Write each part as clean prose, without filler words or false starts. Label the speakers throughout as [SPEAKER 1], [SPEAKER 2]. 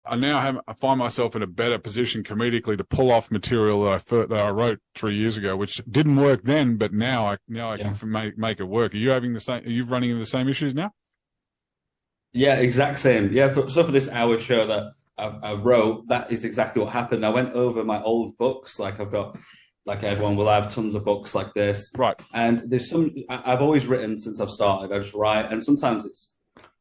[SPEAKER 1] I find myself in a better position comedically to pull off material that I wrote 3 years ago, which didn't work then, but now I can make it work. Are you having the same? Are you running into the same issues now?
[SPEAKER 2] Yeah, exact same. Yeah, so for this hour show that I've wrote, that is exactly what happened. I went over my old books, like I've got, like everyone will have tons of books like this,
[SPEAKER 1] Right.
[SPEAKER 2] and I've always written since I've started. I just write, and sometimes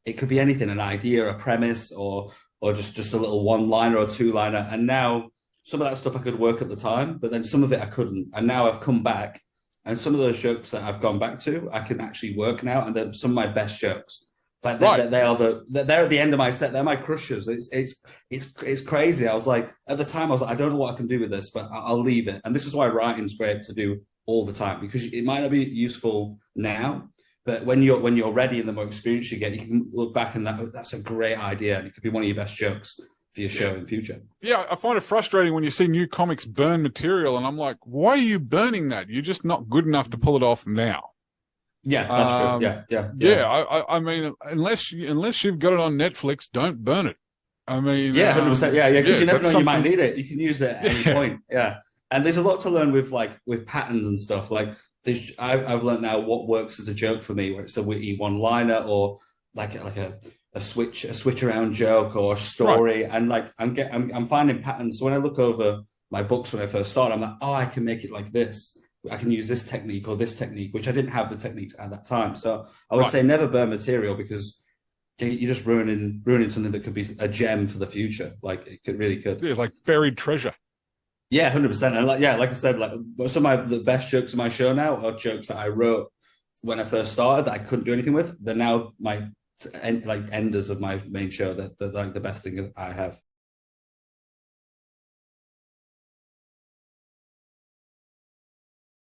[SPEAKER 2] it could be anything, an idea, a premise, or just a little one-liner or two-liner. And now some of that stuff I could work at the time, but then some of it I couldn't. And now I've come back, and some of those jokes that I've gone back to, I can actually work now, and they're some of my best jokes. Like
[SPEAKER 1] Right.
[SPEAKER 2] they're at the end of my set. They're my crushes. It's crazy. I was like, at the time I was like, I don't know what I can do with this, but I'll leave it. And this is why writing's great to do all the time, because it might not be useful now, but when you're ready and the more experience you get, you can look back and that's a great idea, and it could be one of your best jokes for your show in future.
[SPEAKER 1] Yeah, I find it frustrating when you see new comics burn material, and I'm like, why are you burning that? You're just not good enough to pull it off now.
[SPEAKER 2] Yeah, that's true. Yeah.
[SPEAKER 1] I mean, unless you've got it on Netflix, don't burn it. I mean,
[SPEAKER 2] yeah, 100%. Yeah, because you never know, you might
[SPEAKER 1] something.
[SPEAKER 2] need it. You can use it at any point. Yeah, and there's a lot to learn with patterns and stuff. Like I've learned now what works as a joke for me, where it's a witty one-liner or like a switch around joke or story,
[SPEAKER 1] Right.
[SPEAKER 2] and like I'm finding patterns. So when I look over my books when I first started, I'm like, oh, I can make it like this. I can use this technique or this technique, which I didn't have the techniques at that time. So I would say never burn material, because you're just ruining something that could be a gem for the future. Like it could.
[SPEAKER 1] Yeah, it's like buried treasure.
[SPEAKER 2] Yeah, 100%. And like I said, like some of the best jokes of my show now are jokes that I wrote when I first started that I couldn't do anything with. They're now my enders of my main show. That they're like the best thing that I have.